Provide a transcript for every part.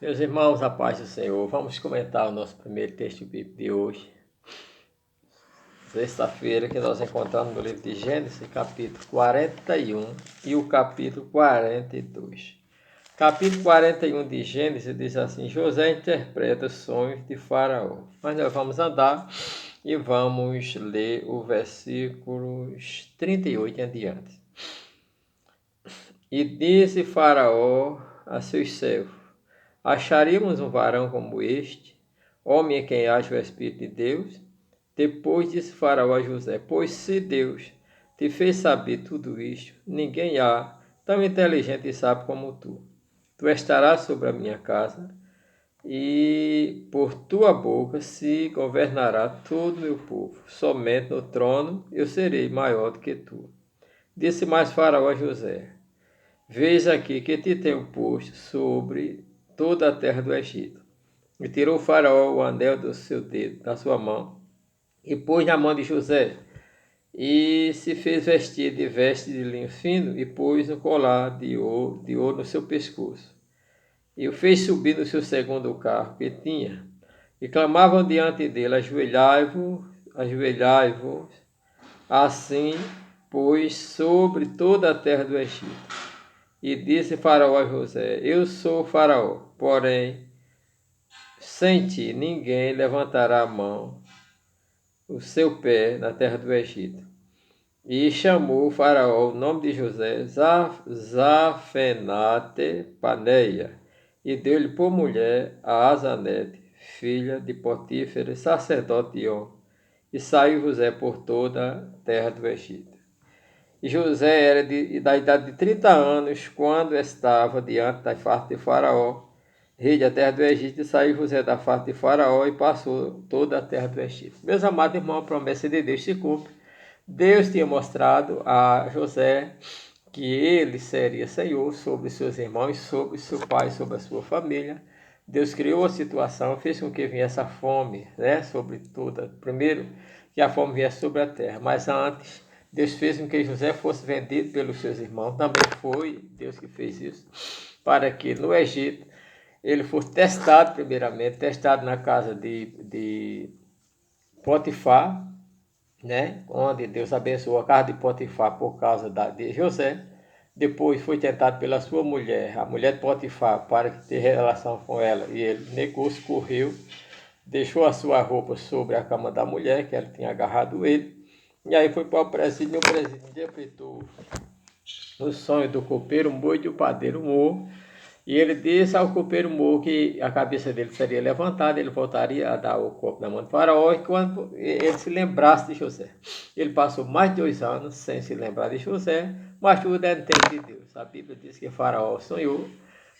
Meus irmãos, a paz do Senhor, vamos comentar o nosso primeiro texto bíblico de hoje. Sexta-feira, que nós encontramos no livro de Gênesis, capítulo 41 e o capítulo 42. Capítulo 41 de Gênesis diz assim: José interpreta os sonhos de Faraó. Mas nós vamos andar e vamos ler o versículos 38 em diante. E disse Faraó a seus servos: Acharíamos um varão como este, homem em quem haja o Espírito de Deus? Depois disse Faraó a José: Pois se Deus te fez saber tudo isto, ninguém há tão inteligente e sábio como tu. Tu estarás sobre a minha casa, e por tua boca se governará todo o meu povo. Somente no trono eu serei maior do que tu. Disse mais Faraó a José: Veis aqui que te tenho posto sobre toda a terra do Egito. E tirou o Faraó o anel do seu dedo, da sua mão, e pôs na mão de José, e se fez vestir de veste de linho fino, e pôs um colar de ouro no seu pescoço. E o fez subir no seu segundo carro que tinha, e clamavam diante dele: Ajoelhai-vos, ajoelhai-vos, assim, pois, sobre toda a terra do Egito. E disse Faraó a José: Eu sou Faraó, porém, sem ti ninguém levantará a mão, o seu pé, na terra do Egito. E chamou Faraó o nome de José Zafenate Paneia, e deu-lhe por mulher a Azanete, filha de Potífera, sacerdote de On. E saiu José por toda a terra do Egito. E José era da idade de 30 anos, quando estava diante da face de Faraó, rei da terra do Egito, e saiu José da face de Faraó e passou toda a terra do Egito. Meus amados irmãos, a promessa de Deus se cumpre. Deus tinha mostrado a José que ele seria senhor sobre seus irmãos, sobre seu pai, sobre a sua família. Deus criou a situação, fez com que viesse a fome, sobre toda. Primeiro, que a fome viesse sobre a terra, mas antes, Deus fez com que José fosse vendido pelos seus irmãos. Também foi Deus que fez isso, para que no Egito ele fosse testado primeiramente, testado na casa de Potifar, onde Deus abençoou a casa de Potifar por causa de José. Depois foi tentado pela sua mulher, a mulher de Potifar, para ter relação com ela, e ele negou, correu, deixou a sua roupa sobre a cama da mulher, que ela tinha agarrado ele, e aí foi para o presídio. O presídio interpretou o sonho do copeiro Mo e do padeiro Mo, e ele disse ao copeiro Mo que a cabeça dele seria levantada, ele voltaria a dar o corpo na mão de Faraó, e quando ele se lembrasse de José. Ele passou mais de 2 anos sem se lembrar de José, mas tudo é no tempo de Deus. A Bíblia diz que Faraó sonhou,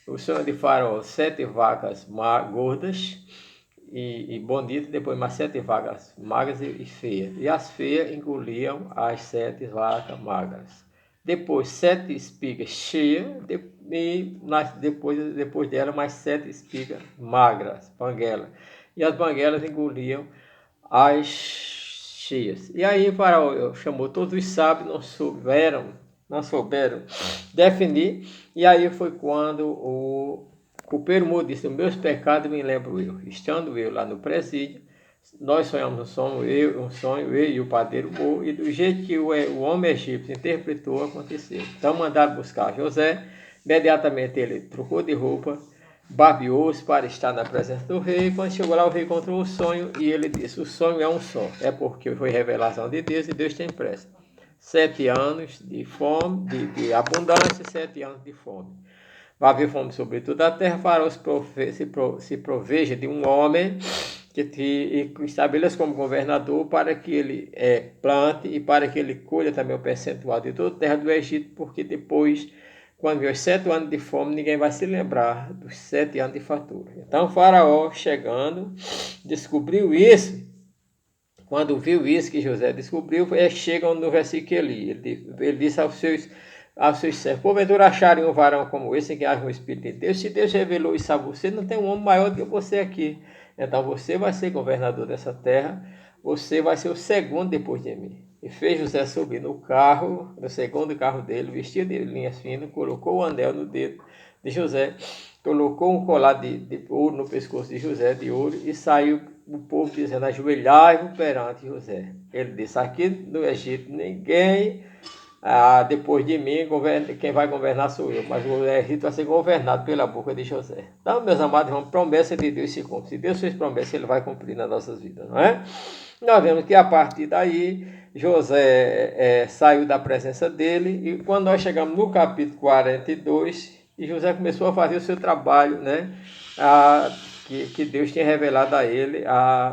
o sonho de Faraó: 7 vacas gordas e bonitas, depois mais 7 vacas magras e feias. E as feias engoliam as 7 vacas magras. Depois 7 espigas cheias, e depois dela mais 7 espigas magras, banguelas. E as banguelas engoliam as cheias. E aí Faraó chamou todos os sábios, não souberam definir. E aí foi quando o copeiro Mo disse: meus pecados me lembro eu. Estando eu lá no presídio, nós sonhamos um sonho, eu e o padeiro Mo, e do jeito que o homem egípcio interpretou, aconteceu. Então mandaram buscar José. Imediatamente ele trocou de roupa, barbeou-se para estar na presença do rei. Quando chegou lá, o rei contou o sonho e ele disse: o sonho é um só, é porque foi revelação de Deus e Deus tem pressa. 7 anos de fome, de abundância, 7 anos de fome. Vai haver fome sobre toda a terra. Faraó se proveja de um homem que te estabeleça como governador, para que ele plante e para que ele colha também o percentual de toda a terra do Egito, porque depois, quando vier os 7 anos de fome, ninguém vai se lembrar dos 7 anos de fartura. Então Faraó, chegando, descobriu isso. Quando viu isso que José descobriu, chegam no versículo ele disse aos seus servos: porventura acharem um varão como esse em que haja um Espírito de Deus? Se Deus revelou isso a você, não tem um homem maior do que você aqui. Então você vai ser governador dessa terra, você vai ser o segundo depois de mim. E fez José subir no carro, no segundo carro dele, vestido de linhas finas, colocou o anel no dedo de José, colocou um colar de ouro no pescoço de José, de ouro, e saiu o povo dizendo: ajoelhai-vos perante José. Ele disse: aqui no Egito ninguém, depois de mim, quem vai governar sou eu, mas o Egito vai ser governado pela boca de José. Então, meus amados irmãos, promessa de Deus se cumpre. Se Deus fez promessa, Ele vai cumprir nas nossas vidas, não é? Nós vemos que a partir daí, José saiu da presença dele, e quando nós chegamos no capítulo 42, e José começou a fazer o seu trabalho, né? Que Deus tinha revelado a ele, a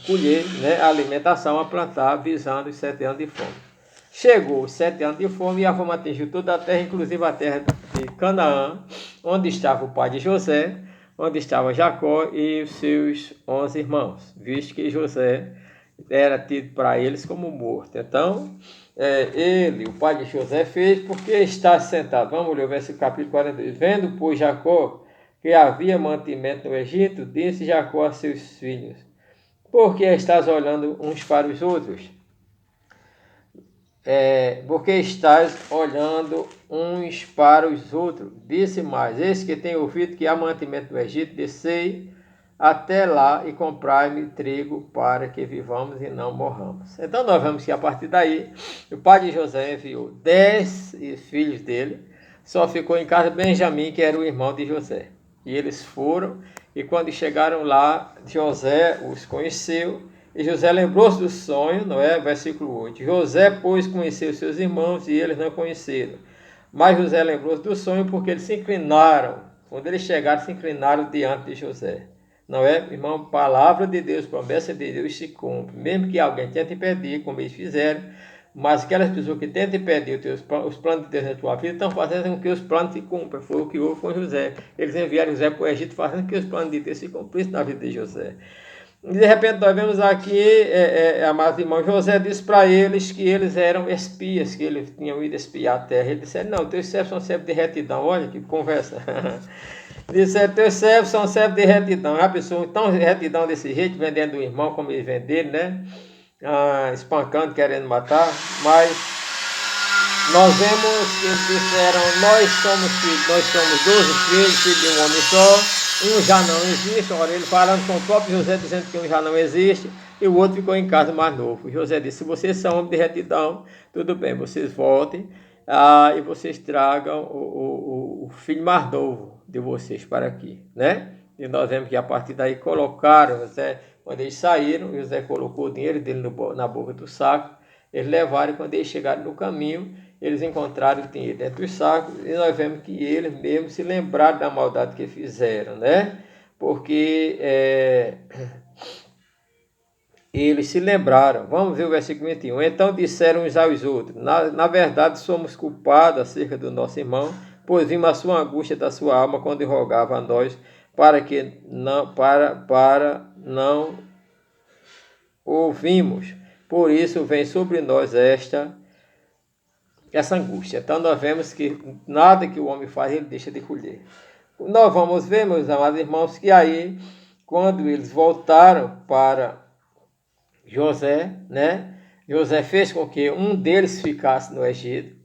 colher, né? A alimentação, a plantar, visando os 7 anos de fome. Chegou os 7 anos de fome, e a fome atingiu toda a terra, inclusive a terra de Canaã, onde estava o pai de José, onde estava Jacó e os seus 11 irmãos, visto que José era tido para eles como morto. Então, ele, o pai de José, fez porque está sentado. Vamos ler o versículo capítulo 42. Vendo, pois, Jacó que havia mantimento no Egito, disse Jacó a seus filhos: por que estás olhando uns para os outros? Porque estás olhando uns para os outros. Disse mais: eis que tenho ouvido que há mantimento no Egito, descei até lá e comprai-me trigo para que vivamos e não morramos. Então nós vemos que a partir daí o pai de José enviou 10 filhos dele, só ficou em casa Benjamim, que era o irmão de José. E eles foram, e quando chegaram lá, José os conheceu, e José lembrou-se do sonho, não é? Versículo 8. José, pois, conheceu seus irmãos, e eles não conheceram. Mas José lembrou-se do sonho, porque eles se inclinaram. Quando eles chegaram, se inclinaram diante de José. Não é, irmão? Palavra de Deus, promessa de Deus se cumpre. Mesmo que alguém tente impedir, como eles fizeram, mas aquelas pessoas que tentam impedir os planos de Deus na tua vida estão fazendo com que os planos se cumpram. Foi o que houve com José. Eles enviaram José para o Egito, fazendo com que os planos de Deus se cumprissem na vida de José. E de repente nós vemos aqui, amados irmãos, José disse para eles que eles eram espias, que eles tinham ido espiar a terra. Ele disse: não, teus servos são servos de retidão. Olha que conversa. Disse: teus servos são servos de retidão. Já pensou, tão retidão desse jeito, vendendo o irmão como eles venderam, né? Espancando, querendo matar. Mas nós vemos que eles disseram: nós somos filhos, nós somos 12 filhos de um homem só. Um já não existe. Ora, ele falando com o próprio José, dizendo que um já não existe, e o outro ficou em casa mais novo. José disse: se vocês são homens de retidão, tudo bem, vocês voltem, e vocês tragam o filho mais novo de vocês para aqui, né? E nós vemos que a partir daí colocaram José, quando eles saíram, José colocou o dinheiro dele na boca do saco, eles levaram, e quando eles chegaram no caminho, eles encontraram o dinheiro dentro dos sacos, e nós vemos que eles mesmos se lembraram da maldade que fizeram, né? Porque eles se lembraram. Vamos ver o versículo 21. Então disseram uns aos outros: na verdade somos culpados acerca do nosso irmão, pois vimos a sua angústia da sua alma quando rogava a nós para não ouvimos. Por isso vem sobre nós essa angústia. Então nós vemos que nada que o homem faz, ele deixa de colher. Nós vamos ver, meus amados irmãos, que aí, quando eles voltaram para José, né? José fez com que um deles ficasse no Egito,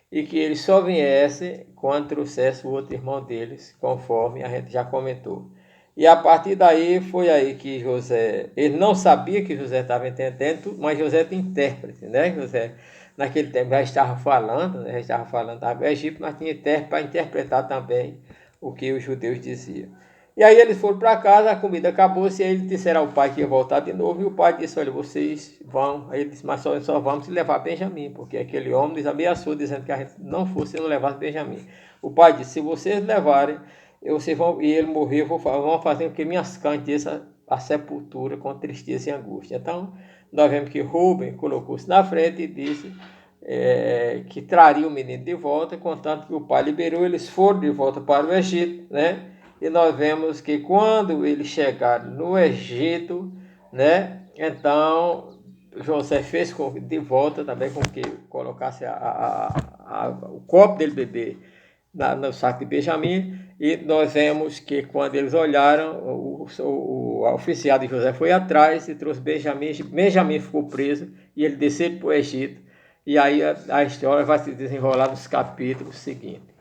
e que ele só viesse quando trouxesse o outro irmão deles, conforme a gente já comentou. E a partir daí, foi aí que José, ele não sabia que José estava entendendo, mas José tinha intérprete, né? José, naquele tempo, já estava falando, estava no Egito, mas tinha intérprete para interpretar também o que os judeus diziam. E aí eles foram para casa, a comida acabou-se, e eles disseram ao pai que ia voltar de novo, e o pai disse: olha, vocês vão. Aí ele disse: mas só vamos se levar Benjamim, porque aquele homem nos ameaçou, dizendo que a gente não fosse, se não levasse Benjamim. O pai disse: se vocês levarem, vocês vão, e ele morrer, vão fazer com que minhas cães desçam a sepultura com tristeza e angústia. Então, nós vemos que Rúben colocou-se na frente e disse que traria o menino de volta, contanto que o pai liberou, eles foram de volta para o Egito, né? E nós vemos que quando eles chegaram no Egito, né? Então José fez de volta também com que colocasse o copo dele beber no saco de Benjamim. E nós vemos que quando eles olharam, o oficial de José foi atrás e trouxe Benjamim. Benjamim ficou preso e ele desceu para o Egito. E aí a história vai se desenrolar nos capítulos seguintes.